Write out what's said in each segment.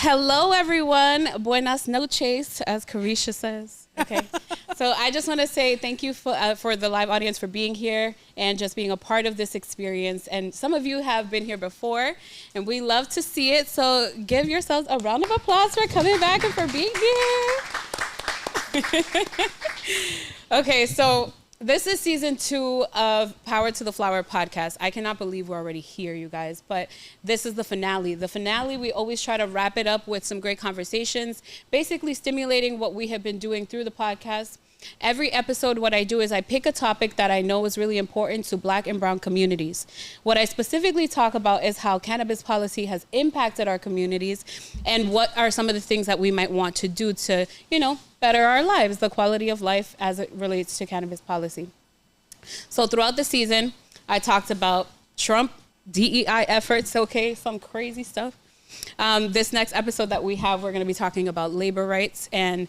Hello, everyone. Buenas noches, as Carisha says. Okay. So I just want to say thank you for the live audience for being here and just being a part of this experience. And some of you have been here before, and we love to see it. So give yourselves a round of applause for coming back and for being here. Okay, so this is season 2 of Power to the Flower podcast. I cannot believe we're already here, you guys, but this is the finale. The finale, we always try to wrap it up with some great conversations, basically stimulating what we have been doing through the podcast. Every episode, what I do is I pick a topic that I know is really important to Black and Brown communities. What I specifically talk about is how cannabis policy has impacted our communities and what are some of the things that we might want to do to, better our lives, the quality of life as it relates to cannabis policy. So throughout the season, I talked about Trump, DEI efforts, some crazy stuff. This next episode that we have, we're going to be talking about labor rights. And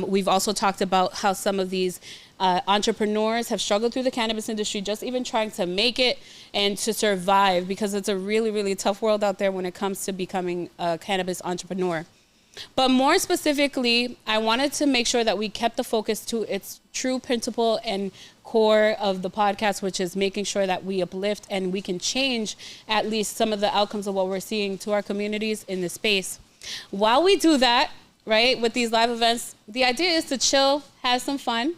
we've also talked about how some of these entrepreneurs have struggled through the cannabis industry, just even trying to make it and to survive, because it's a really, really tough world out there when it comes to becoming a cannabis entrepreneur. But more specifically, I wanted to make sure that we kept the focus to its true principle and core of the podcast, which is making sure that we uplift and we can change at least some of the outcomes of what we're seeing to our communities in this space. While we do that, right, with these live events, the idea is to chill, have some fun,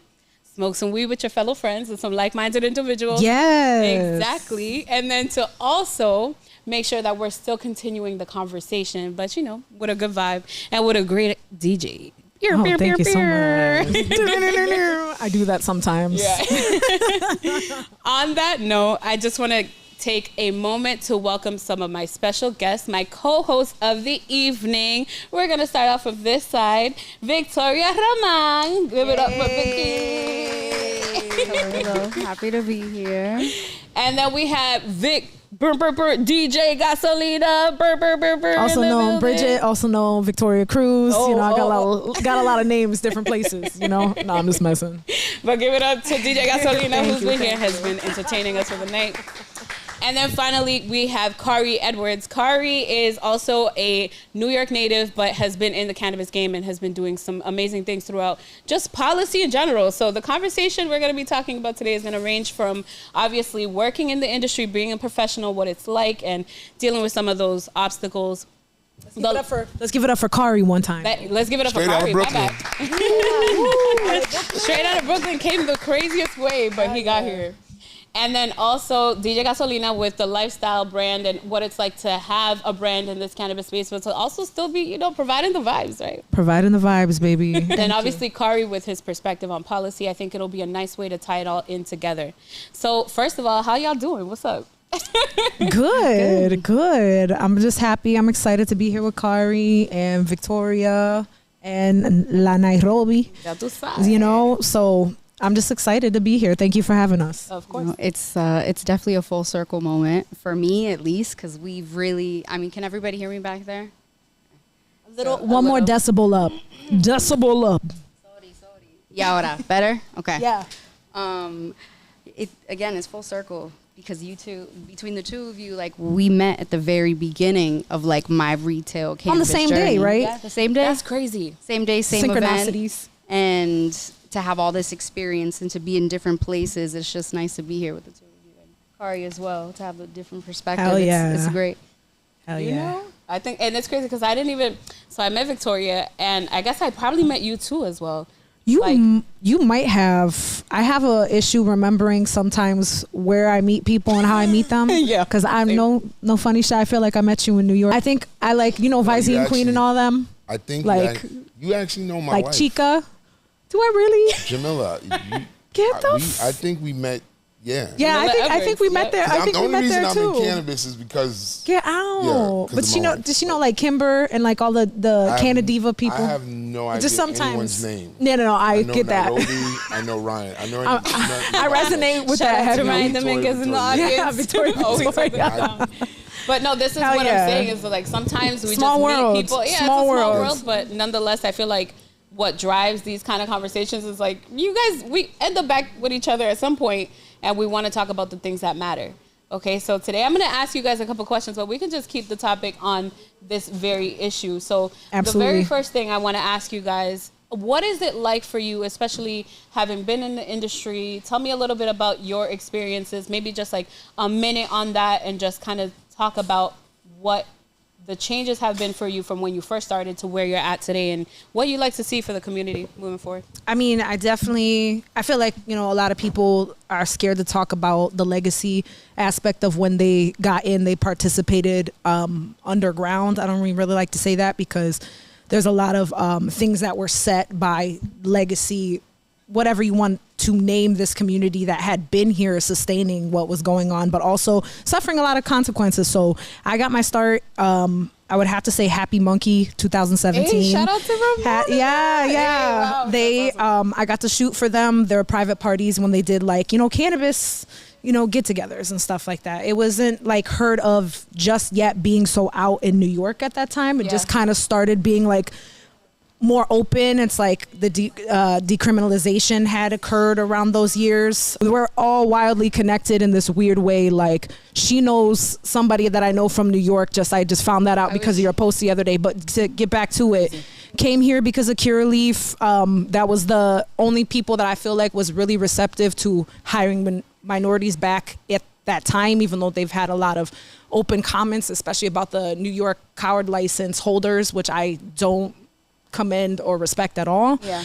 smoke some weed with your fellow friends and some like-minded individuals. Yes. Exactly. And then to also make sure that we're still continuing the conversation, but with a good vibe and with a great DJ. Thank you so much. I do that sometimes. Yeah. On that note, I just want to take a moment to welcome some of my special guests, my co-hosts of the evening. We're going to start off with this side, Victoria Raman. Give it up for Vicky. Hello. Happy to be here. And then we have DJ Gasolina, also known Bridget, also known Victoria Cruz. I got a lot of names, different places. No, I'm just messing. But give it up to DJ Gasolina, who's been here, has been entertaining us for the night. And then finally, we have Kari Edwards. Kari is also a New York native, but has been in the cannabis game and has been doing some amazing things throughout just policy in general. So the conversation we're going to be talking about today is going to range from obviously working in the industry, being a professional, what it's like, and dealing with some of those obstacles. Let's give it up for Kari one time. Let's give it up for Kari. My bad. Straight out of Brooklyn, came the craziest way, but he got here. And then also DJ Gasolina with the lifestyle brand and what it's like to have a brand in this cannabis space, but to also still be, providing the vibes, right? Providing the vibes, baby. Then obviously Kari with his perspective on policy. I think it'll be a nice way to tie it all in together. So first of all, how y'all doing? What's up? Good. I'm just happy. I'm excited to be here with Kari and Victoria and La Nairobi. So I'm just excited to be here. Thank you for having us. Of course. It's definitely a full circle moment for me, at least, because we've really, can everybody hear me back there? One more decibel up. Decibel up. Sorry. Yeah, ahora. Better? Okay. Yeah. It's full circle because you two, between the two of you, we met at the very beginning of my retail cannabis on the same journey. day, right? Yeah, the same day. That's crazy. Same day, same Synchronicities. event. And to have all this experience and to be in different places, it's just nice to be here with the two of you and Kari as well, to have a different perspective. Hell yeah. It's great. Hell yeah. I think, and it's crazy because I met Victoria, and I guess I probably met you too as well. You might have. I have a issue remembering sometimes where I meet people and how I meet them. Yeah. Because I'm no funny shit. I feel like I met you in New York. I think I Vizey and Queen and all them. I think you actually know my wife. Chica. Do I really? Jamila. I think we met. Yeah. Yeah, I think we met there. I think we met there too. The only reason I'm in cannabis is because. Get out. Yeah, but does she know Kimber and all the Canadiva people? I have no idea just sometimes, anyone's name. No, I get Nairobi, that. I know Ryan. I know. I resonate with that. Shout out to Ryan Dominguez in the audience. Yeah, Victoria. But no, this is what I'm saying is sometimes we small just world. meet people. Yeah, small world, but nonetheless, I feel like what drives these kind of conversations is you guys, we end up back with each other at some point, and we want to talk about the things that matter. Okay, so today I'm going to ask you guys a couple questions, but we can just keep the topic on this very issue. So Absolutely. The very first thing I want to ask you guys, what is it like for you, especially having been in the industry? Tell me a little bit about your experiences, maybe just like a minute on that, and just kind of talk about what the changes have been for you from when you first started to where you're at today, and what you like to see for the community moving forward. I mean, I feel like, a lot of people are scared to talk about the legacy aspect of when they got in, they participated underground. I don't really like to say that, because there's a lot of things that were set by legacy, whatever you want to name this community, that had been here sustaining what was going on, but also suffering a lot of consequences. So I got my start, I would have to say Happy Monkey 2017. Hey, shout out to Ramona. Yeah. Hey, wow, they, awesome. I got to shoot for them, their private parties, when they did cannabis, get-togethers and stuff like that. It wasn't like heard of just yet being so out in New York at that time. It just kind of started being like more open. It's like the decriminalization had occurred around those years. We're all wildly connected in this weird way. Like, she knows somebody that I know from New York. I just found that out because of your post the other day. But to get back to it, came here because of Curaleaf. That was the only people that I feel like was really receptive to hiring minorities back at that time, even though they've had a lot of open comments, especially about the New York coward license holders, which I don't commend or respect at all. Yeah.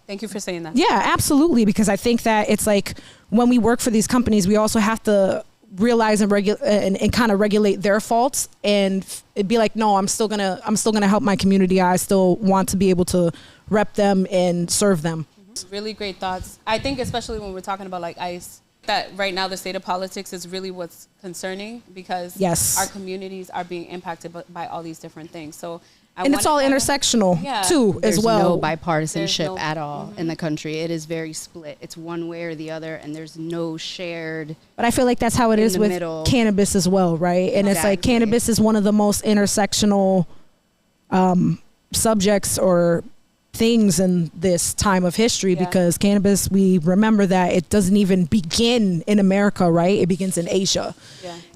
Thank you for saying that. Yeah, absolutely. Because I think that it's like, when we work for these companies, we also have to realize and kind of regulate their faults, and it'd be like, no, I'm still gonna help my community. I still want to be able to rep them and serve them. Really great thoughts. I think especially when we're talking about like ICE, that right now the state of politics is really what's concerning, because our communities are being impacted by all these different things. So and it's all intersectional too, There's as well. no bipartisanship at all in the country. It is very split. It's one way or the other, and there's no shared. But I feel like that's how it is with cannabis as well, right? And it's like, cannabis is one of the most intersectional subjects or things in this time of history, because cannabis, we remember that it doesn't even begin in America, right? It begins in Asia.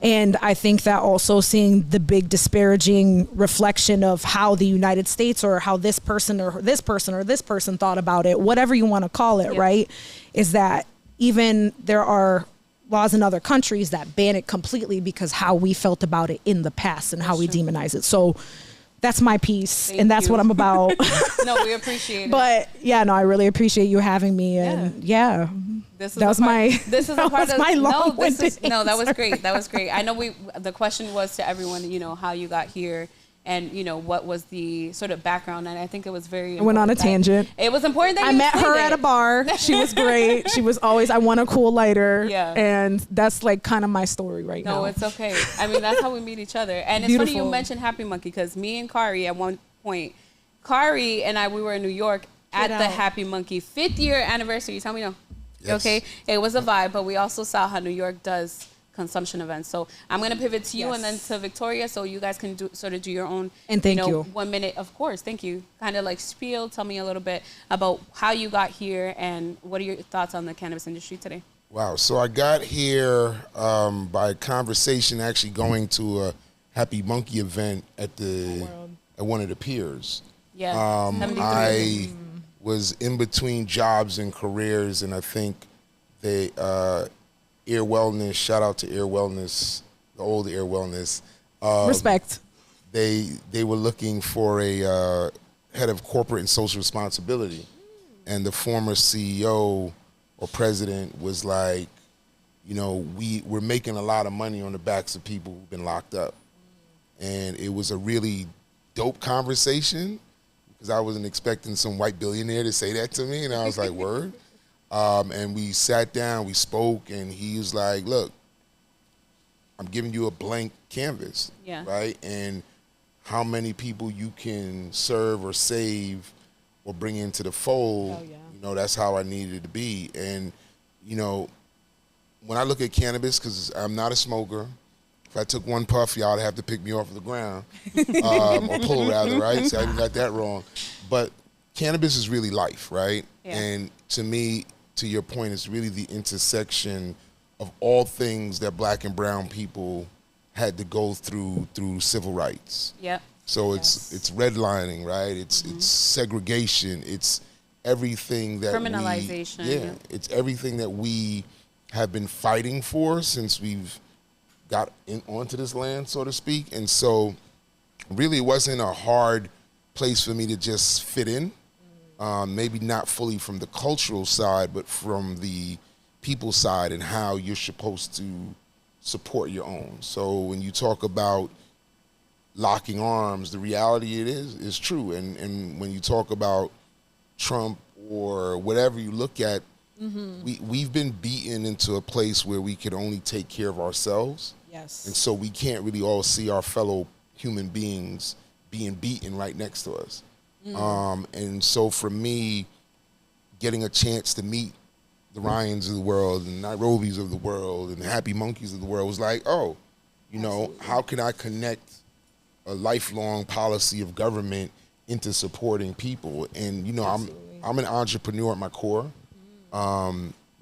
And I think that also seeing the big disparaging reflection of how the United States, or how this person or this person or this person thought about it, whatever you want to call it, right, is that even there are laws in other countries that ban it completely because how we felt about it in the past and how we demonize it. So that's my piece, and that's what I'm about. No, we appreciate it. But yeah, no, I really appreciate you having me, and this is that was my long-winded that was great. That was great. I know the question was to everyone, how you got here, and what was the sort of background, and I think it was very. I went on a tangent. It was important that I met her at a bar. She was great. She was always, I want a cool lighter. Yeah. And that's like kind of my story right now. No, it's okay. I mean, that's how we meet each other. And it's funny you mentioned Happy Monkey, because me and Kari at one point, Kari and I, we were in New York at the Happy Monkey 5th year anniversary. Tell me no. Yes. Okay. It was a vibe, but we also saw how New York does consumption events. So I'm going to pivot to you and then to Victoria, so you guys can do your own. And thank you. 1 minute, of course. Thank you. Kind of like spiel. Tell me a little bit about how you got here, and what are your thoughts on the cannabis industry today? Wow. So I got here by conversation, actually going to a Happy Monkey event at one of the piers. Yeah. I was in between jobs and careers, and I think they Ear Wellness, shout out to Ear Wellness, the old Ear Wellness. Respect. They were looking for a head of corporate and social responsibility, and the former CEO or president was like, we're making a lot of money on the backs of people who've been locked up. And it was a really dope conversation, because I wasn't expecting some white billionaire to say that to me, and I was like, word. And we sat down, we spoke, and he was like, look, I'm giving you a blank canvas, right? And how many people you can serve or save or bring into the fold, that's how I needed it to be. And, when I look at cannabis, because I'm not a smoker, if I took one puff, y'all would have to pick me off of the ground, or pull rather, right? So I got that wrong. But cannabis is really life, right? And to me, to your point, it's really the intersection of all things that black and brown people had to go through civil rights. Yep. So it's redlining, right? It's segregation. It's everything that criminalization. It's everything that we have been fighting for since we've got onto this land, so to speak. And so really it wasn't a hard place for me to just fit in. Maybe not fully from the cultural side, but from the people side and how you're supposed to support your own. So when you talk about locking arms, the reality it is true. And when you talk about Trump or whatever you look at, we've been beaten into a place where we could only take care of ourselves. Yes. And so we can't really all see our fellow human beings being beaten right next to us. And so for me, getting a chance to meet the Ryans of the world and Nairobis of the world and the Happy Monkeys of the world was like, oh, you know, how can I connect a lifelong policy of government into supporting people? And, you know, I'm an entrepreneur at my core.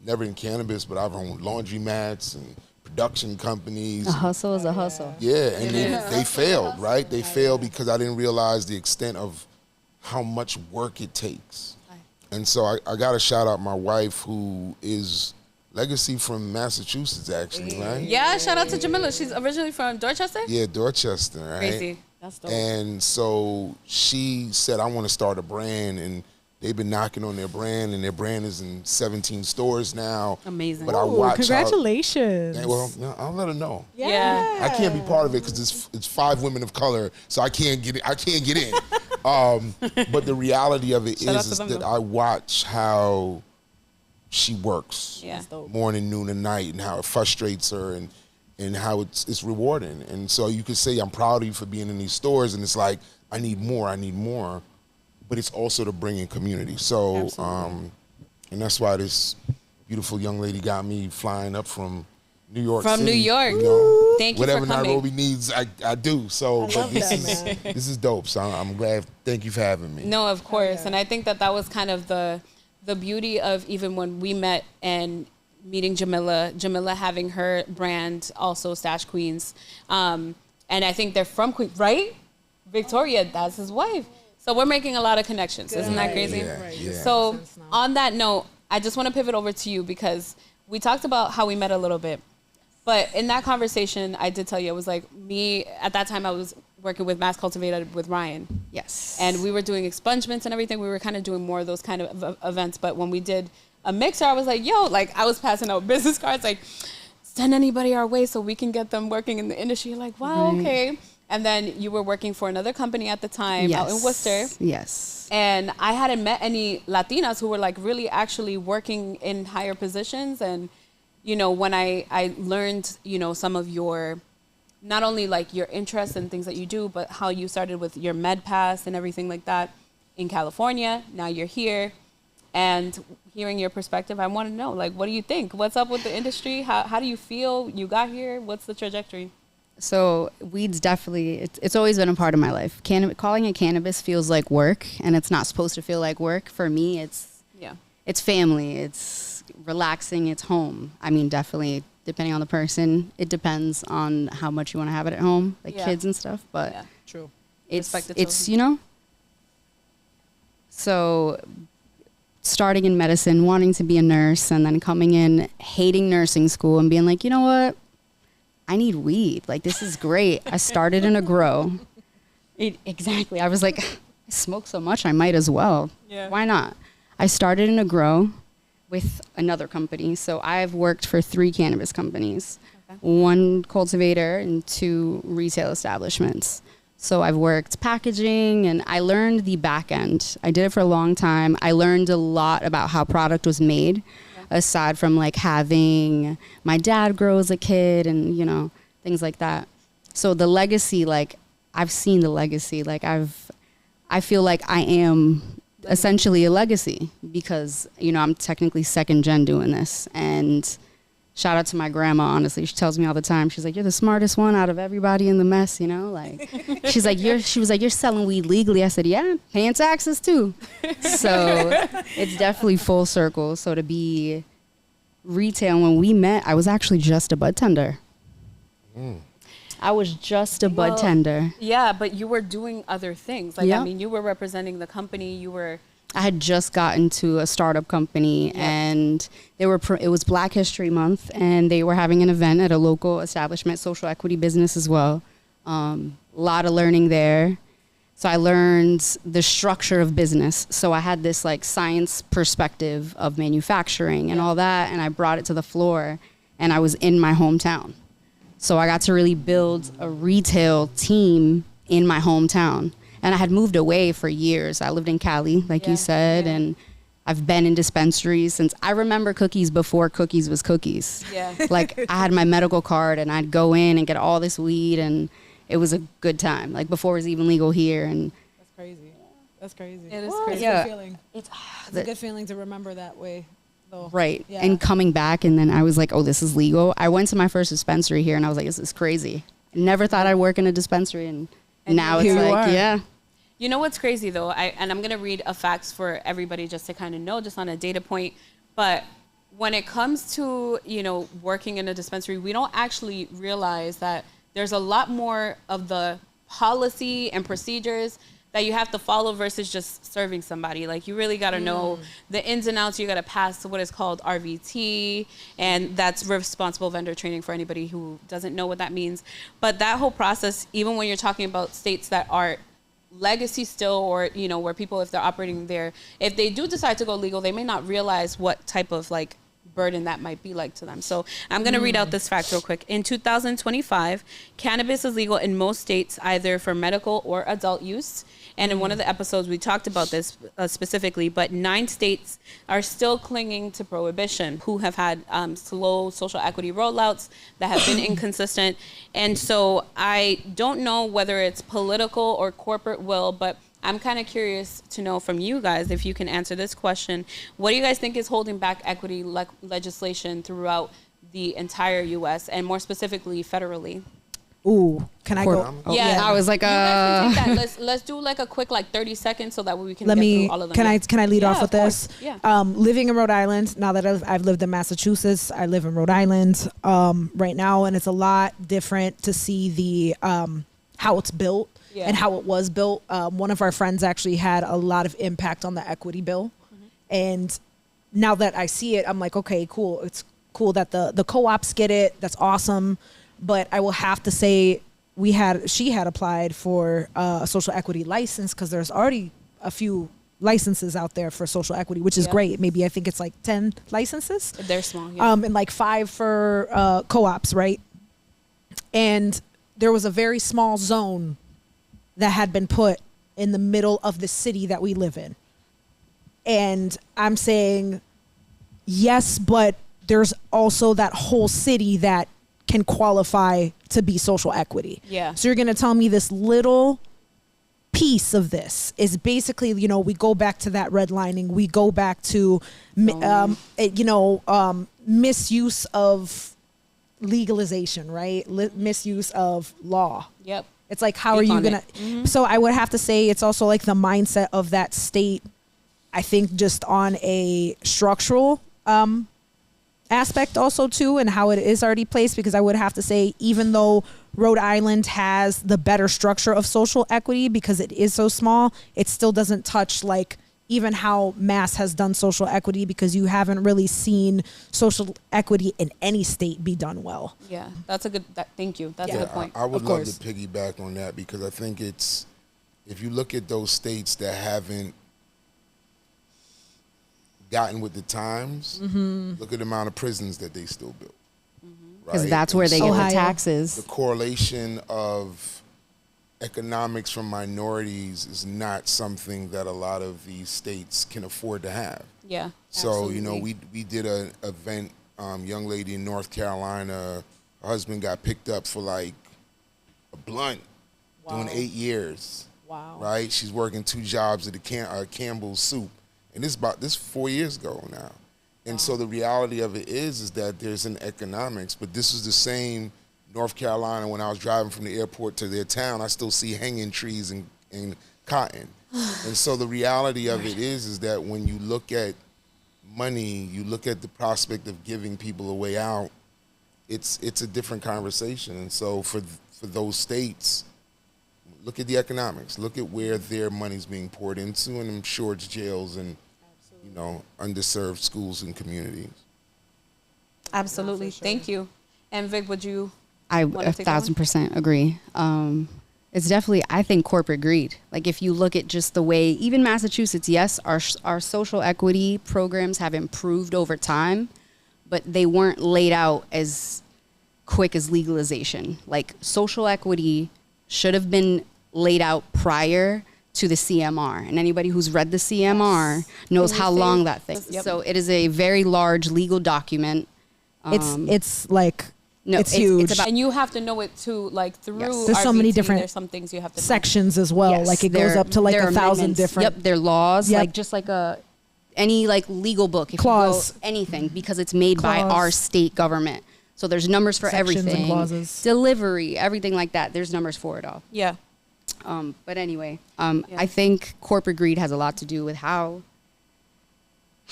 Never in cannabis, but I've owned laundromats and production companies. A hustle is a hustle. Yeah, and they failed, right? They failed because I didn't realize the extent of how much work it takes. And so I got to shout out my wife, who is legacy from Massachusetts, actually, right? Yeah, shout out to Jamila. She's originally from Dorchester? Yeah, Dorchester, right? Crazy. That's dope. And so she said, I want to start a brand, and they've been knocking on their brand, and their brand is in 17 stores now. Amazing. But I watch congratulations. well, I'll let her know. Yeah. I can't be part of it because it's 5 women of color, so I can't get in. But the reality of it Shout out is to them, that though. I watch how she works Yeah. morning, noon, and night, and how it frustrates her, and how it's rewarding. And so you could say, I'm proud of you for being in these stores, and it's like, I need more. But it's also to bring in community. So, and that's why this beautiful young lady got me flying up from New York From City. New York. You know, Thank you whatever for coming. Nairobi needs, I do. So, but man. this is dope. So I'm glad. Thank you for having me. No, of course. And I think that was kind of the beauty of even when we met and meeting Jamila having her brand, also Stash Queens. And I think they're from Queens, right? Victoria, that's his wife. So we're making a lot of connections. Isn't that crazy? Yeah. So on that note, I just want to pivot over to you because we talked about how we met a little bit. But in that conversation, I did tell you, it was like me, at that time I was working with Mass Cultivated with Ryan. Yes. And we were doing expungements and everything. We were kind of doing more of those kind of events. But when we did a mixer, I was like, yo, like I was passing out business cards, like send anybody our way so we can get them working in the industry. Like, wow, okay. And then you were working for another company at the time out in Worcester. Yes. And I hadn't met any Latinas who were like really actually working in higher positions. And, you know, when I learned, you know, some of your, not only like your interests and things that you do, but how you started with your med pass and everything like that in California. Now you're here. And hearing your perspective, I want to know, like, what do you think? What's up with the industry? How do you feel you got here? What's the trajectory? So weeds definitely, it's always been a part of my life. Calling it cannabis feels like work, and it's not supposed to feel like work. For me, it's family, it's relaxing, it's home. I mean, definitely, depending on the person, it depends on how much you want to have it at home, like kids and stuff. But True. it's you know. So starting in medicine, wanting to be a nurse, and then coming in, hating nursing school, and being like, you know what? I need weed. Like, this is great. I started in a grow. Exactly. I was like, I smoke so much, I might as well. Yeah. Why not? I started in a grow with another company. So I've worked for 3 cannabis companies, 1 cultivator and 2 retail establishments. So I've worked packaging, and I learned the back end. I did it for a long time. I learned a lot about how product was made. Aside from like having my dad grow as a kid and, you know, things like that. So the legacy, like I've seen the legacy, like I feel like I am essentially a legacy because, you know, I'm technically 2nd gen doing this. And shout out to my grandma, honestly. She tells me all the time, she's like, you're the smartest one out of everybody in the mess, you know? Like, she was like, you're selling weed legally. I said, yeah, paying taxes too. So it's definitely full circle. So to be retail. When we met, I was actually just a bud tender. I was just a bud tender. Yeah, but you were doing other things. Like, Yeah. I mean, you were representing the company. You were. I had just gotten to a startup company, and they were it was Black History Month, and they were having an event at a local establishment, social equity business as well. A lot of learning there. So I learned the structure of business. So I had this like science perspective of manufacturing and all that, and I brought it to the floor, and I was in my hometown. So I got to really build a retail team in my hometown. And I had moved away for years. I lived in Cali, like you said, and I've been in dispensaries since I remember cookies before cookies was cookies. Yeah. Like I had my medical card and I'd go in and get all this weed, and it was a good time. Like before it was even legal here. And That's crazy. That's crazy. It is It's crazy. a Yeah. good feeling. It's a good feeling to remember that way, though. right. Yeah. And coming back, and then I was like, oh, this is legal. I went to my first dispensary here and I was like, this is crazy. I never thought I'd work in a dispensary, and now it's here you like, are. yeah. You know what's crazy though? And I'm gonna read a facts for everybody just to kind of know, just on a data point. But when it comes to, you know, working in a dispensary, we don't actually realize that there's a lot more of the policy and procedures that you have to follow versus just serving somebody. Like you really got to know the ins and outs. You got to pass what is called RVT, and that's responsible vendor training for anybody who doesn't know what that means. But that whole process, even when you're talking about states that are legacy still, or, you know, where people, if they're operating there, if they do decide to go legal, they may not realize what type of like burden that might be like to them. So I'm going to read out this fact real quick. In 2025, cannabis is legal in most states, either for medical or adult use. And in one of the episodes, we talked about this specifically, but 9 states are still clinging to prohibition, who have had slow social equity rollouts that have been inconsistent. And so I don't know whether it's political or corporate will, but I'm kind of curious to know from you guys, if you can answer this question. What do you guys think is holding back equity legislation throughout the entire U.S. and more specifically federally? Ooh, can I go? Yeah, I was like, you guys can take that. Let's do like a quick like 30 seconds so that we can Let get me. through all of them. Can I lead Yeah, off with of course. this? Yeah. Living in Rhode Island, now that I've lived in Massachusetts, I live in Rhode Island right now, and it's a lot different to see the how it's built and how it was built. One of our friends actually had a lot of impact on the equity bill, and now that I see it, I'm like, okay, cool. It's cool that the co-ops get it. That's awesome. But I will have to say, she had applied for a social equity license, because there's already a few licenses out there for social equity, which is great. Maybe I think it's like 10 licenses. They're small. Yeah. And like 5 for co-ops, right? And there was a very small zone that had been put in the middle of the city that we live in. And I'm saying, yes, but there's also that whole city that can qualify to be social equity. Yeah. So you're going to tell me this little piece of this is basically, you know, we go back to that redlining. We go back to, misuse of legalization, right? Misuse of law. Yep. It's like, how Speak are you on going it. to, so I would have to say it's also like the mindset of that state, I think, just on a structural aspect also too, and how it is already placed, because I would have to say, even though Rhode Island has the better structure of social equity because it is so small, it still doesn't touch like even how Mass has done social equity, because you haven't really seen social equity in any state be done well. Yeah. That's a good. Thank you. That's a good point. I would Of love course. to piggyback on that, because I think it's, if you look at those states that haven't gotten with the times, look at the amount of prisons that they still built. Because Right? that's where And they so get Ohio. the taxes. the correlation of economics from minorities is not something that a lot of these states can afford to have. Yeah. So, you know, absolutely. we did an event, young lady in North Carolina, her husband got picked up for like a blunt doing 8 years. Wow. Right? She's working 2 jobs at the Campbell's Soup. And this 4 years ago now. And so the reality of it is that there's an economics, but this is the same North Carolina. When I was driving from the airport to their town, I still see hanging trees and cotton. And so the reality of it is that when you look at money, you look at the prospect of giving people a way out, it's a different conversation. And so for those states, look at the economics. Look at where their money's being poured into, and I'm sure it's jails and underserved schools and communities. Absolutely. Sure. Thank you. And Vic, would you? I 1,000% agree. It's definitely, I think, corporate greed. Like if you look at just the way, even Massachusetts, yes, our social equity programs have improved over time, but they weren't laid out as quick as legalization. Like social equity should have been laid out prior to the CMR. And anybody who's read the CMR knows how long that thing is. Yep. So it is a very large legal document. It's like, no, it's huge. And you have to know it too, like through There's so many different there's some things you have to sections as well. Yes, like it goes up to like 1,000 different. Yep, their laws, Yep. like just like any like legal book, if Clause. you go anything, because it's made by our state government. So there's numbers for Sections and everything. clauses. Delivery, everything like that. There's numbers for it all. Yeah. But anyway, I think corporate greed has a lot to do with how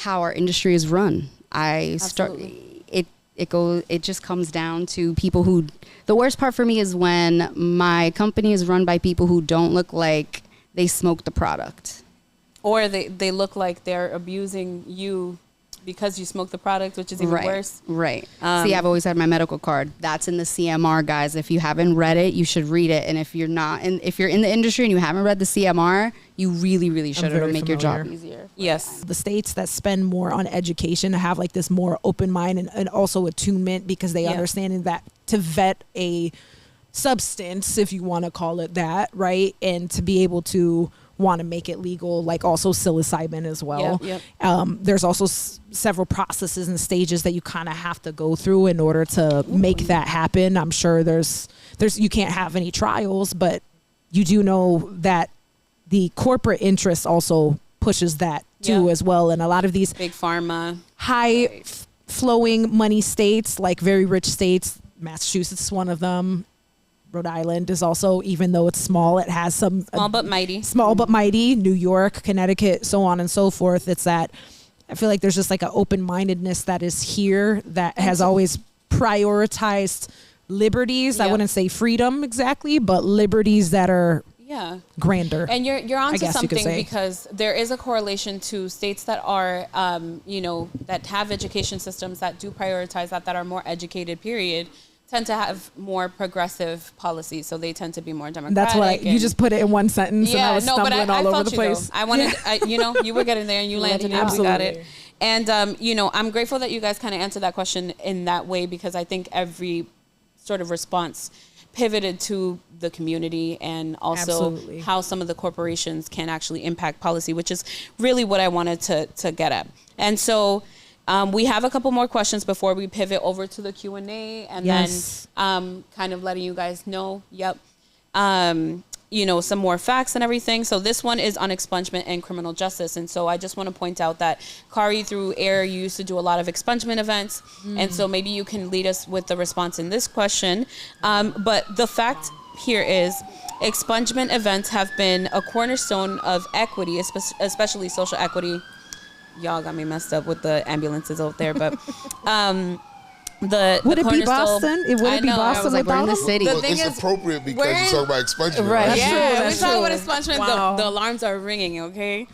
our industry is run. It just comes down to people who, the worst part for me is when my company is run by people who don't look like they smoke the product. Or they look like they're abusing you because you smoke the product, which is even worse. Right. See, I've always had my medical card. That's in the CMR, guys. If you haven't read it, you should read it. And if you're not, and if you're in the industry and you haven't read the CMR, you really, really should. It'll make your job easier. Yes. The states that spend more on education have like this more open mind and also attunement, because they understand that to vet a substance, if you want to call it that, right, and to be able to want to make it legal, like also psilocybin as well. There's also several processes and stages that you kind of have to go through in order to make that happen. I'm sure there's you can't have any trials, but you do know that the corporate interest also pushes that too as well. And a lot of these big pharma, high flowing money states, like very rich states, Massachusetts is one of them. Rhode Island is also, even though it's small, it has some small but mighty. Small but mighty. New York, Connecticut, so on and so forth. It's that I feel like there's just like an open-mindedness that is here that has always prioritized liberties. I wouldn't say freedom exactly, but liberties that are grander. And you're onto something, because there is a correlation to states that are, that have education systems that do prioritize that are more educated, period, tend to have more progressive policies, so they tend to be more democratic. That's what you just put it in one sentence, and I was stumbling all over the place. I wanted, you were getting there, and you landed it. We got it. And I'm grateful that you guys kind of answered that question in that way, because I think every sort of response pivoted to the community and also how some of the corporations can actually impact policy, which is really what I wanted to get at. And so. We have a couple more questions before we pivot over to the Q&A, and then kind of letting you guys know, some more facts and everything. So this one is on expungement and criminal justice. And so I just want to point out that Kari, through AIR, you used to do a lot of expungement events. And so maybe you can lead us with the response in this question. But the fact here is expungement events have been a cornerstone of equity, especially social equity. Y'all got me messed up with the ambulances out there, but would it be Boston? It wouldn't be Boston without we're in the city. Well, it's appropriate because you talk about expungement, right? Yeah, we talk about expungement. The alarms are ringing. Okay.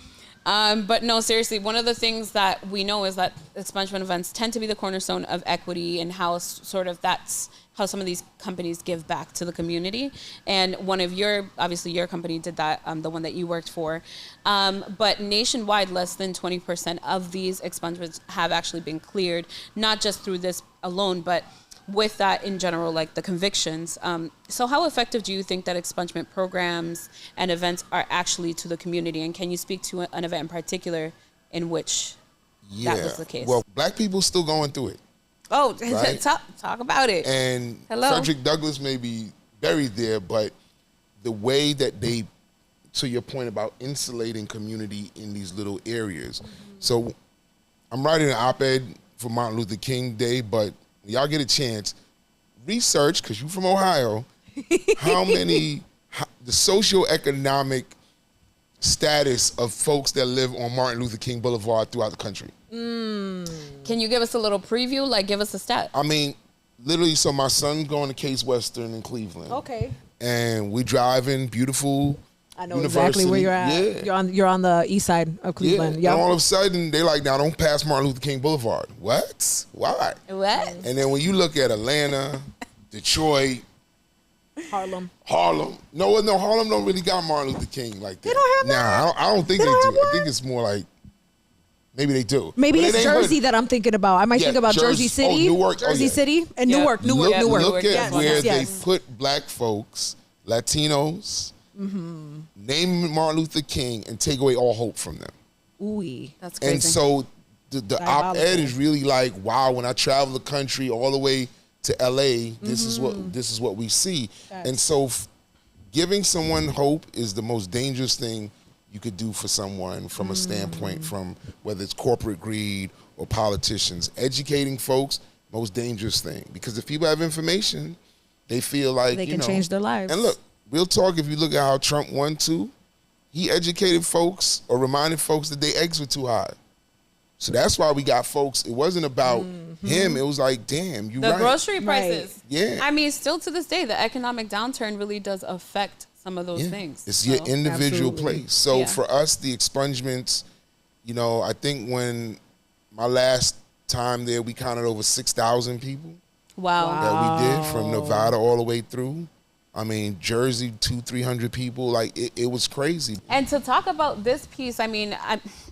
But no, seriously, one of the things that we know is that expungement events tend to be the cornerstone of equity, and how that's how some of these companies give back to the community. And one of obviously your company did that, the one that you worked for. But nationwide, less than 20% of these expungements have actually been cleared, not just through this alone, but with that in general, like the convictions. So how effective do you think that expungement programs and events are actually to the community? And can you speak to an event in particular in which that was the case? Well, Black people still going through it. Oh, right? talk about it. And Frederick Douglass may be buried there, but the way that they, to your point about insulating community in these little areas. So I'm writing an op-ed for Martin Luther King Day, but y'all get a chance, research, because you're from Ohio, the socioeconomic status of folks that live on Martin Luther King Boulevard throughout the country. Can you give us a little preview? Like, give us a stat. I mean, literally, so my son's going to Case Western in Cleveland. Okay. And we driving beautiful I know university. exactly where you're at. Yeah. You're on the east side of Cleveland. Yeah. Yep. And all of a sudden, they like, now don't pass Martin Luther King Boulevard. What? Why? What? And then when you look at Atlanta, Detroit, Harlem. No, Harlem don't really got Martin Luther King like that. They don't have that? Nah, I don't think They they don't do. have I one? think it's more like, maybe they do. Maybe But it's it ain't Jersey hood. that I'm thinking about. I might Yeah, think about Jersey Jersey. City. Oh, Newark. Jersey Oh, yeah. City and Yeah. Newark. Look Newark. at Yes, where yes, they yes. put black folks, Latinos, name Martin Luther King and take away all hope from them. Ooh. That's crazy. And so the Diabolical. op-ed is really like, wow, when I travel the country all the way to LA, this is what we see. Facts. And so giving someone hope is the most dangerous thing you could do for someone from a standpoint from whether it's corporate greed or politicians. Educating folks, most dangerous thing. Because if people have information, they feel like They you can know, change their lives. And look, real talk, if you look at how Trump won too, he educated folks or reminded folks that their eggs were too high. So that's why we got folks. It wasn't about him. It was like, damn, you The right. grocery prices. Yeah. I mean, still to this day, the economic downturn really does affect some of those Yeah. things. It's your So- individual Absolutely. place. So Yeah. for us, the expungements, you know, I think when my last time there, we counted over 6,000 people Wow. that we did from Nevada all the way through. I mean, Jersey, 200-300 people. Like, it was crazy. And to talk about this piece, I mean,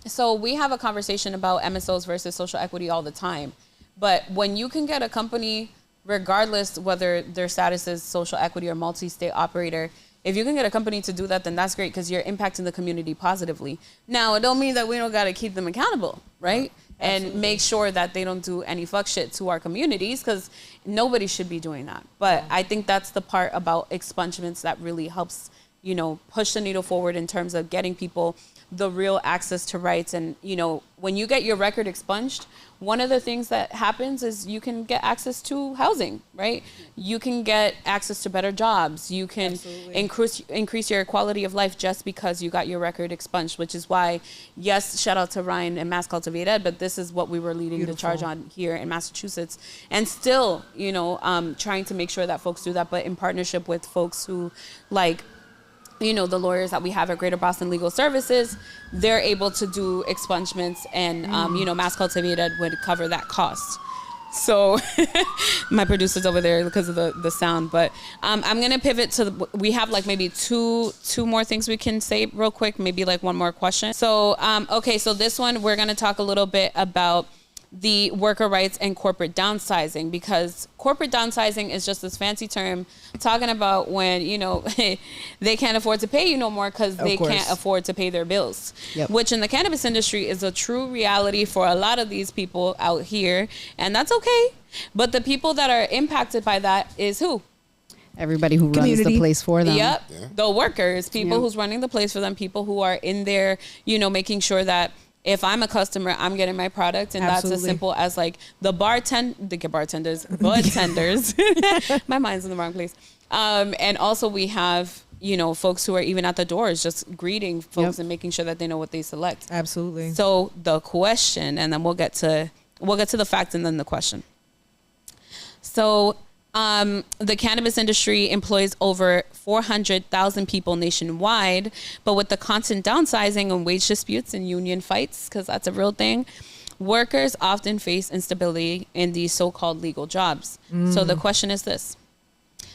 so we have a conversation about MSOs versus social equity all the time. But when you can get a company, regardless whether their status is social equity or multi-state operator, if you can get a company to do that, then that's great because you're impacting the community positively. Now, it don't mean that we don't got to keep them accountable, right? And make sure that they don't do any fuck shit to our communities because nobody should be doing that. But I think that's the part about expungements that really helps, you know, push the needle forward in terms of getting people the real access to rights. And, you know, when you get your record expunged, one of the things that happens is you can get access to housing, right? You can get access to better jobs. You can increase your quality of life just because you got your record expunged, which is why, yes, shout out to Ryan and Mass Cultivate Ed, but this is what we were leading the charge on here in Massachusetts. And still, you know, trying to make sure that folks do that, but in partnership with folks who like, you know, the lawyers that we have at Greater Boston Legal Services, they're able to do expungements and, you know, Mass Cultivated would cover that cost. So my producer's over there because of the sound, but I'm going to pivot to, we have like maybe two more things we can say real quick, maybe like one more question. So, okay, so this one, we're going to talk a little bit about the worker rights and corporate downsizing, because corporate downsizing is just this fancy term talking about when, you know, they can't afford to pay you no more because they can't afford to pay their bills, which in the cannabis industry is a true reality for a lot of these people out here. And that's okay. But the people that are impacted by that is who? Everybody who runs the place for them. Yep. The workers, people who's running the place for them, people who are in there, you know, making sure that if I'm a customer, I'm getting my product. And that's as simple as like the bartenders, my mind's in the wrong place. And also we have, you know, folks who are even at the doors, just greeting folks and making sure that they know what they select. Absolutely. So the question, and then we'll get to the fact and then the question. So the cannabis industry employs over 400,000 people nationwide, but with the constant downsizing and wage disputes and union fights, because that's a real thing, workers often face instability in these so-called legal jobs. So the question is this: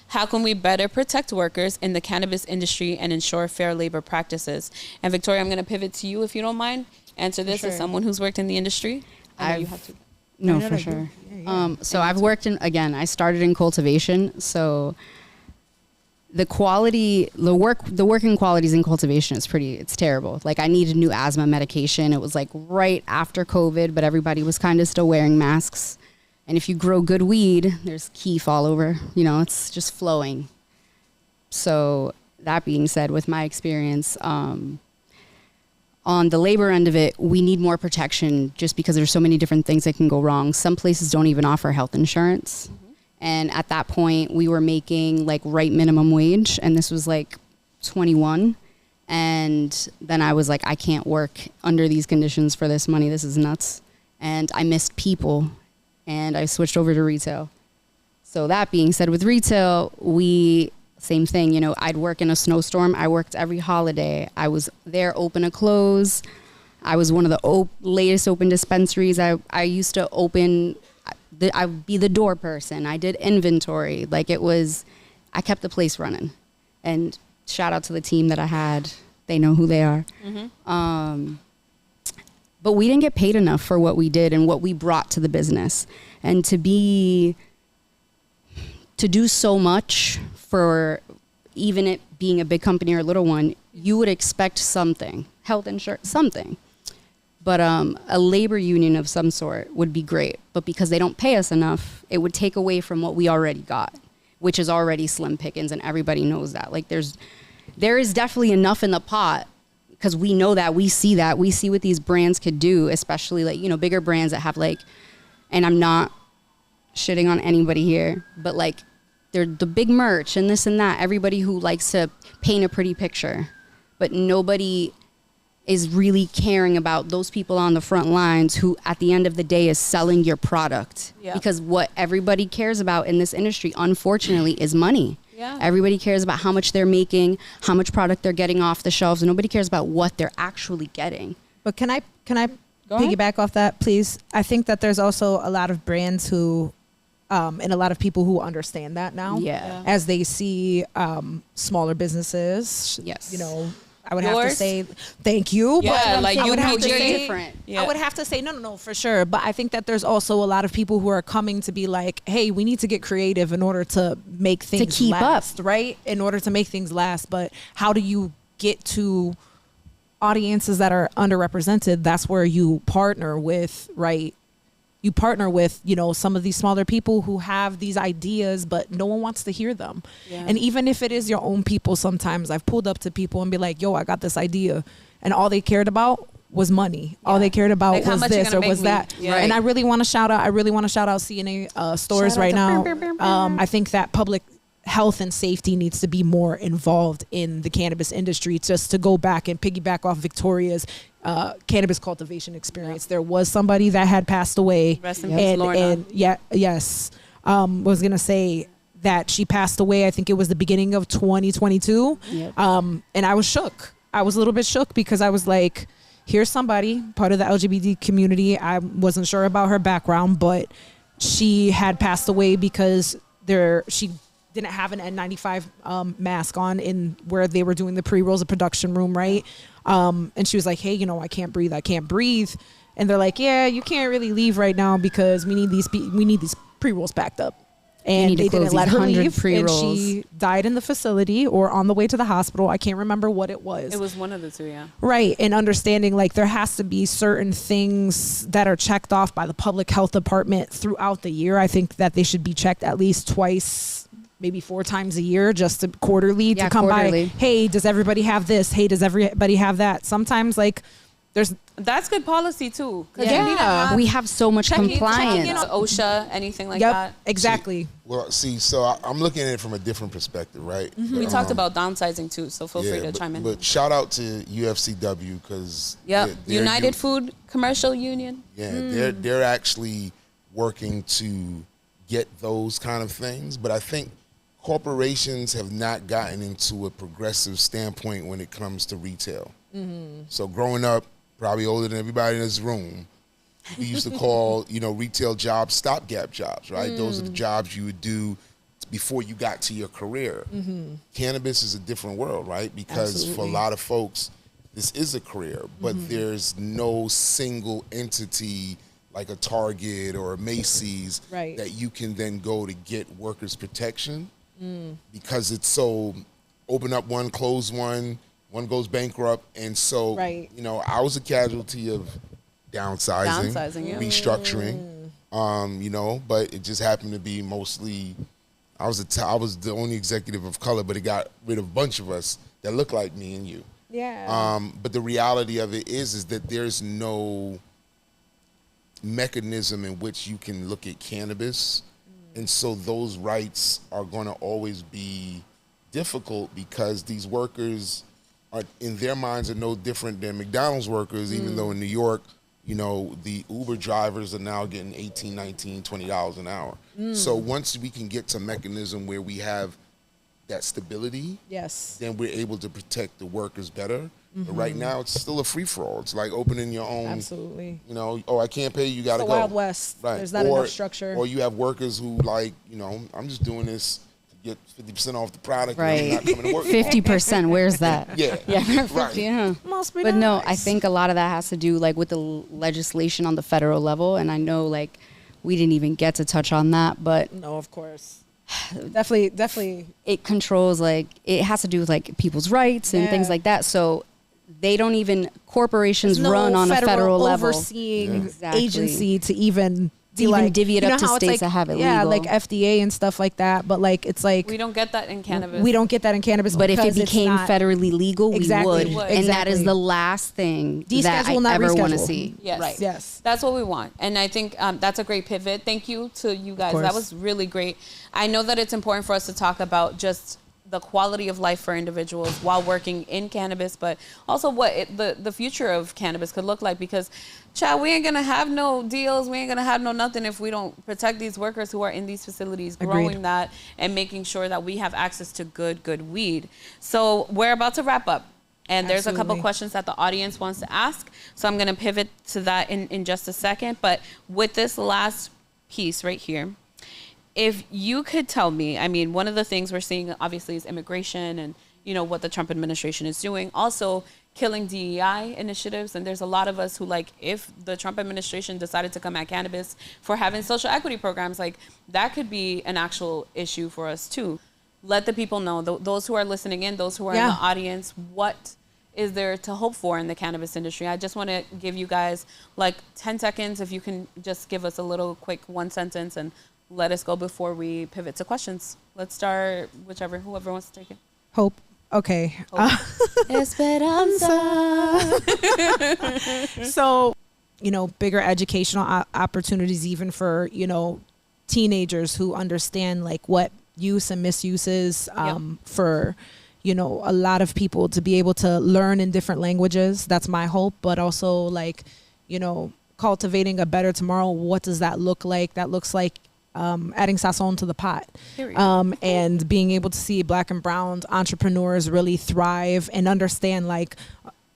how can we better protect workers in the cannabis industry and ensure fair labor practices? And Victoria, I'm going to pivot to you if you don't mind. Answer this as someone who's worked in the industry. I know you have to. No, for sure. So I've worked in, again, I started in cultivation. So the working qualities in cultivation is it's terrible. Like I needed new asthma medication. It was like right after COVID, but everybody was kind of still wearing masks. And if you grow good weed, there's keef all over, you know, it's just flowing. So that being said, with my experience, on the labor end of it, we need more protection just because there's so many different things that can go wrong. Some places don't even offer health insurance. And at that point, we were making like right minimum wage. And this was like 21. And then I was like, I can't work under these conditions for this money. This is nuts. and I missed people, and I switched over to retail. So that being said, with retail, same thing, you know, I'd work in a snowstorm. I worked every holiday. I was there open to close. I was one of the latest open dispensaries. I used to open, I'd be the door person. I did inventory. Like I kept the place running. And shout out to the team that I had. They know who they are. Mm-hmm. But we didn't get paid enough for what we did and what we brought to the business. And to do so much for even it being a big company or a little one, you would expect something, health insurance, something. But a labor union of some sort would be great. But because they don't pay us enough, it would take away from what we already got, which is already slim pickings, and everybody knows that. Like there is definitely enough in the pot, because we know that, we see what these brands could do, especially like, you know, bigger brands that have like, and I'm not shitting on anybody here, but like they're the big merch and this and that, everybody who likes to paint a pretty picture, but nobody is really caring about those people on the front lines who at the end of the day is selling your product. Yeah. Because what everybody cares about in this industry, unfortunately, is money. Yeah. Everybody cares about how much they're making, how much product they're getting off the shelves. Nobody cares about what they're actually getting. But can I piggyback off that, please? I think that there's also a lot of brands who, and a lot of people who understand that now. Yeah. As they see smaller businesses. Yes. You know, I would have to say thank you. Yeah, but like I would have to you're say different. Yeah. I would have to say no, for sure. But I think that there's also a lot of people who are coming to be like, hey, we need to get creative in order to make things keep last, up, right? In order to make things last. But how do you get to audiences that are underrepresented? That's where you partner with, right? You partner with, you know, some of these smaller people who have these ideas, but no one wants to hear them. Yeah. And even if it is your own people, sometimes I've pulled up to people and be like, yo, I got this idea. And all they cared about was money. Yeah. All they cared about like was this or was that. Yeah. And I really want to shout out CNA stores right now. I think that public health and safety needs to be more involved in the cannabis industry. Just to go back and piggyback off Victoria's cannabis cultivation experience. There was somebody that had passed away. Rest in peace, Lorna. Was gonna say that she passed away. I think it was the beginning of 2022. Yep. And I was shook. I was a little bit shook because I was like, here's somebody part of the LGBT community. I wasn't sure about her background, but she had passed away because she didn't have an N95 mask on in where they were doing the pre-rolls, of production room, right? And she was like, hey, you know, I can't breathe. And they're like, yeah, you can't really leave right now because we need these pre-rolls backed up. And they didn't let her leave. Pre-rolls. And she died in the facility or on the way to the hospital. I can't remember what it was. It was one of the two, yeah. Right. And understanding like there has to be certain things that are checked off by the public health department throughout the year. I think that they should be checked at least twice, maybe 4 times a year, just quarterly to come by. Hey, does everybody have this? Hey, does everybody have that? Sometimes like that's good policy too. Yeah, we have so much compliance. You know, OSHA, anything like that. Exactly. So I'm looking at it from a different perspective, right? Mm-hmm. We talked about downsizing too, so feel free to chime in. But shout out to UFCW because United Food Commercial Union. Yeah, they're actually working to get those kind of things, but I think corporations have not gotten into a progressive standpoint when it comes to retail. Mm-hmm. So growing up, probably older than everybody in this room, we used to call, retail jobs stopgap jobs, right? Those are the jobs you would do before you got to your career. Mm-hmm. Cannabis is a different world, right? Because for a lot of folks, this is a career, but there's no single entity like a Target or a Macy's that you can then go to get workers' protection because it's so open up one, close one goes bankrupt. And so, I was a casualty of downsizing restructuring, but it just happened to be mostly, I was the only executive of color, but it got rid of a bunch of us that look like me and you. Yeah. But the reality of it is that there's no mechanism in which you can look at cannabis. And so those rights are going to always be difficult because these workers are, in their minds, are no different than McDonald's workers, even though in New York, You know, the Uber drivers are now getting $18, $19, $20 an hour. So once we can get to a mechanism where we have that stability, Yes. then we're able to protect the workers better. But right now, it's still a free-for-all. It's like opening your own, Absolutely. you know, oh, I can't pay you, got to the go. Wild West. Right. There's not enough structure. Or you have workers who like, you know, I'm just doing this to get 50% off the product and I'm Right. not coming to work. 50%, where's that? Yeah. Yeah, Right. 50, yeah. Must be But no, nice. I think a lot of that has to do like with the legislation on the federal level, and I know like we didn't even get to touch on that, but No, of course. Definitely. it controls like it has to do with like people's rights and things Yeah. like that. So they don't even corporations There's no run on a federal level. overseeing Exactly. agency to even To even divvy it you up know to how it's states that have it yeah, legal. like FDA and stuff like that. But like it's like We don't get that in cannabis. we don't get that in cannabis. But if it because it's became not- federally legal, Exactly. we would. We would. And that is Exactly. the last thing that I Deschedule, not ever want to reschedule. see. Yes. Right. Yes. That's what we want. And I think that's a great pivot. Thank you to you guys. course. That was really great. I know that it's important for us to talk about just the quality of life for individuals while working in cannabis, but also what the future of cannabis could look like, because child, we ain't gonna have no deals, we ain't gonna have no nothing if we don't protect these workers who are in these facilities growing Agreed. that and making sure that we have access to good weed. So we're about to wrap up. And there's a couple Absolutely. questions that the audience wants to ask. So I'm going to pivot to that in just a second. But with this last piece right here, if you could tell me, I mean, one of the things we're seeing obviously is immigration and, you know, what the Trump administration is doing. Also, killing DEI initiatives. And there's a lot of us who, like, if the Trump administration decided to come at cannabis for having social equity programs, like, that could be an actual issue for us too. Let the people know, those who are listening in, those who are in the audience, what is there to hope for in the cannabis industry? I just want to give you guys like 10 seconds. If you can just give us a little quick one sentence and let us go before we pivot to questions. Let's start whoever wants to take it. Hope. Okay. So, you know, bigger educational opportunities even for, you know, teenagers who understand like what use and misuse is for, you know, a lot of people to be able to learn in different languages. That's my hope. But also like, you know, cultivating a better tomorrow. What does that look like? That looks like adding sazon to the pot, and being able to see Black and brown entrepreneurs really thrive and understand like,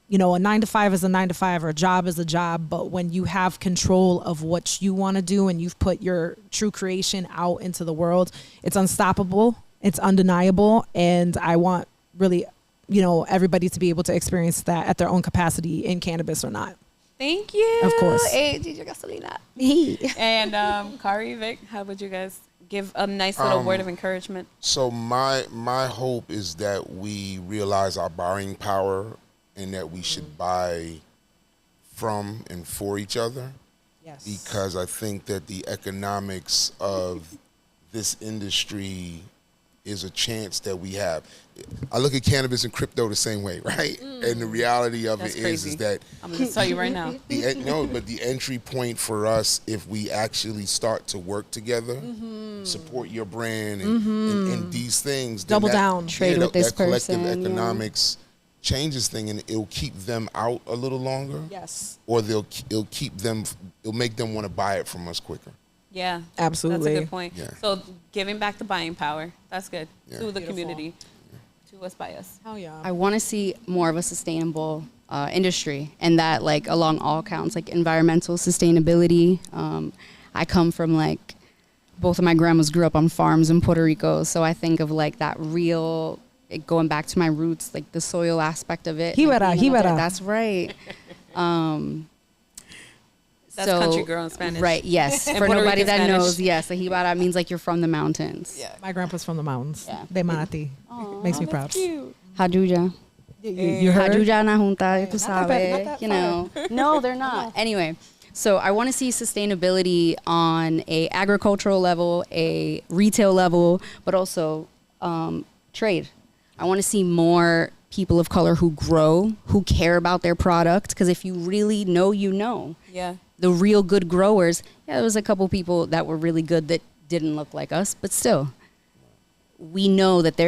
you know, a 9-to-5 is a 9-to-5 or a job is a job. But when you have control of what you want to do and you've put your true creation out into the world, it's unstoppable. It's undeniable. And I want really, you know, everybody to be able to experience that at their own capacity in cannabis or not. Thank you. Of course. Hey, Gigi Gasolina. And Kari, Vic, how would you guys give a nice little word of encouragement? So my hope is that we realize our buying power and that we should buy from and for each other. Yes. Because I think that the economics of this industry is a chance that we have. I look at cannabis and crypto the same way, right? And the reality of That's it crazy. is that I'm going to tell you right now. the entry point for us, if we actually start to work together, support your brand and these things, then Double down. Trade with this that collective person, yeah. economics changes thing, and it'll keep them out a little longer, Yes. or it'll make them want to buy it from us quicker. Yeah. Absolutely. That's a good point. Yeah. So giving back the buying power. That's good. Yeah. To the Beautiful. community. To us by us. Hell yeah. I want to see more of a sustainable industry, and that like along all counts, like environmental sustainability. I come from like both of my grandmas grew up on farms in Puerto Rico, so I think of like that real going back to my roots, like the soil aspect of it. Jibara, Like, being able to- jibara. That's right. That's country girl in Spanish. Right, yes. And For Puerto nobody Rican that Spanish. knows, yes, the jibara means like you're from the mountains. Yeah. My grandpa's from the mountains. Yeah. De Manatí. Makes me proud. Haduja. You heard? Haduja na junta, tú not sabes, that you know. No, they're not. Anyway, so I want to see sustainability on a agricultural level, a retail level, but also trade. I want to see more people of color who grow, who care about their product, because if you really know, you know. Yeah. The real good growers, yeah, there was a couple people that were really good that didn't look like us, but still, we know that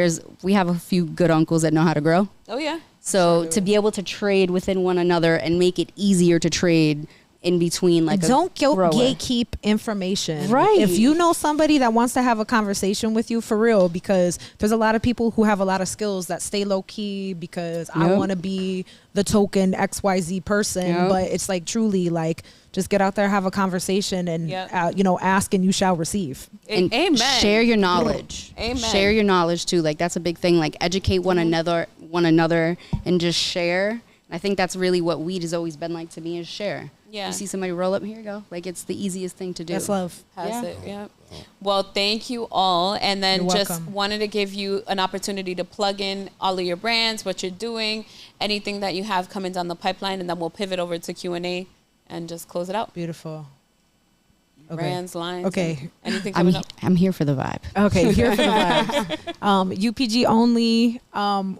we have a few good uncles that know how to grow. Oh, yeah. So to be able to trade within one another and make it easier to trade in between, like don't grower. gatekeep information. Right. If you know somebody that wants to have a conversation with you, for real, because there's a lot of people who have a lot of skills that stay low key because I Yep. want to be the token XYZ person. Yep. But it's like truly like just get out there, have a conversation, and Yep. ask and you shall receive. And Amen. share your knowledge. Amen. Share your knowledge too. Like that's a big thing. Like educate one another, and just share. I think that's really what weed has always been like to me, is share. Yeah. You see somebody roll up, here you go. Like it's the easiest thing to do. That's love. Pass Yeah. it. Yeah. Well, thank you all. And then You're just welcome. wanted to give you an opportunity to plug in all of your brands, what you're doing, anything that you have coming down the pipeline, and then we'll pivot over to Q&A and just close it out. Beautiful. Okay. Brands, lines. Okay. Anything coming up? I'm here for the vibe. Okay, here for the vibes. UPG only.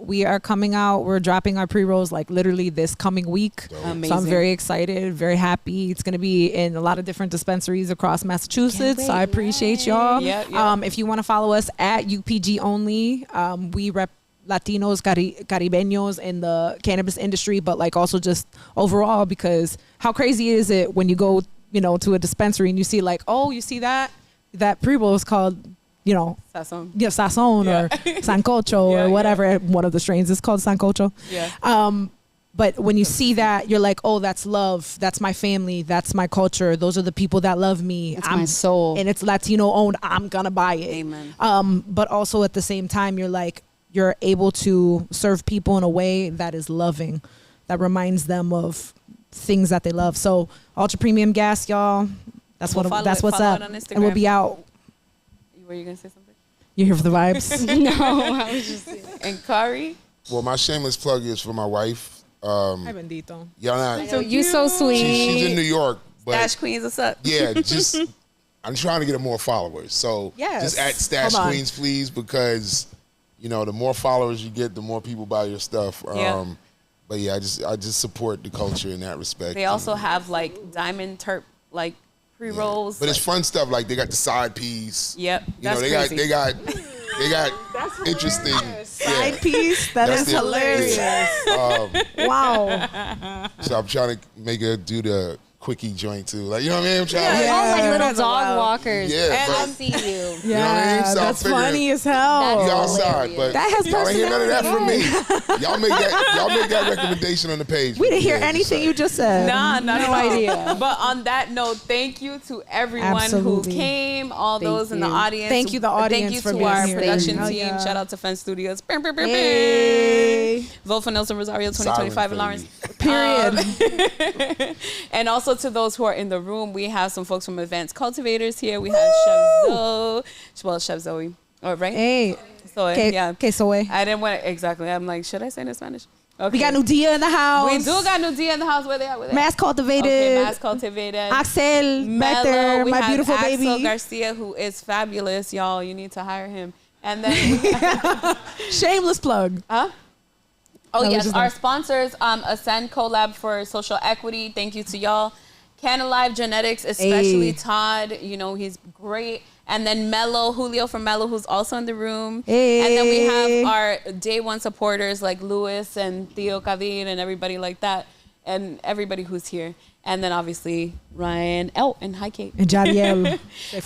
We are coming out. We're dropping our pre-rolls like literally this coming week. Amazing. So I'm very excited, very happy. It's going to be in a lot of different dispensaries across Massachusetts. So I appreciate y'all. Yeah. If you want to follow us at UPG only, we rep Latinos, Caribeños in the cannabis industry, but like also just overall, because how crazy is it when you go, to a dispensary and you see like, oh, you see that pre-roll is called, Sazón. Sazón or Sancocho Yeah, or whatever. One of the strains is called Sancocho. Yeah. But when you see that, you're like, oh, that's love. That's my family. That's my culture. Those are the people that love me. It's my soul. And it's Latino owned. I'm going to buy it. Amen. But also at the same time, you're able to serve people in a way that is loving, that reminds them of things that they love. So ultra premium gas, y'all. That's We'll follow that's it. what's Follow up. it on Instagram. And we'll be out. Were you going to say something? You're here for the vibes. No, I was just And Kari? Well, my shameless plug is for my wife. Ay, bendito. Y'all not. so you so sweet. She's in New York, but Stash Queens, what's up? yeah, just I'm trying to get her more followers. So Yes. just at Stash Hold on. Queens, please, because the more followers you get, the more people buy your stuff. Yeah. But yeah, I just support the culture in that respect. They also have like diamond terp, like pre-rolls. But it's like, fun stuff. Like they got the side piece. Yep. That's they crazy. got interesting Side yeah. piece. That's Is it. hilarious. Wow. So I'm trying to make her do the quickie joint too. Like I'm trying to Oh, like little that's dog wild. walkers. Yeah, I but- see you. You know what I mean? Yeah, So I'm that's figuring- funny as hell. You That's outside, hilarious. but That has y'all ain't hear none of that from me. personality. Y'all make that recommendation on the page. We didn't hear Yeah, anything you just said. Nah, not No at all. idea. But on that note, thank you to everyone Absolutely. who came, all Thank those in the you. audience. Thank you, the Thank audience, you for to being our here. production Hell team. yeah. Shout out to Fen Studios. Hey. Vote for Nelson Rosario 2025 in Lawrence. Period. And also to those who are in the room, we have some folks from Advanced Cultivators here. We have Chef Zoe. Oh, right? Hey. So, Que, yeah. que soy. I didn't want to, exactly. I'm like, should I say it in Spanish? Okay. We got Nudia in the house. We do got Nudia in the house. Where they at? Mass Cultivated. Okay, Mass Cultivated. Axel back there, We my have beautiful Axel baby. Garcia, who is fabulous, y'all. You need to hire him. And then, Shameless plug. oh No, we yes, just our don't. sponsors, Ascend Collab for Social Equity. Thank you to y'all. Canalive Genetics, especially Hey. Todd. He's great. And then Julio from Mello, who's also in the room. Hey. And then we have our day one supporters like Luis and Theo Kadir and everybody like that. And everybody who's here. And then obviously Ryan and hi Kate. And Jadiel.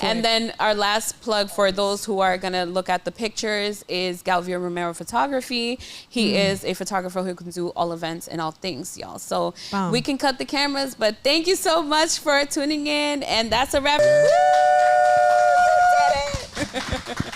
And then our last plug for those who are going to look at the pictures is Galvio Romero Photography. He is a photographer who can do all events and all things, y'all. So Bam. we can cut the cameras, but thank you so much for tuning in. And that's a wrap. Woo! Did it!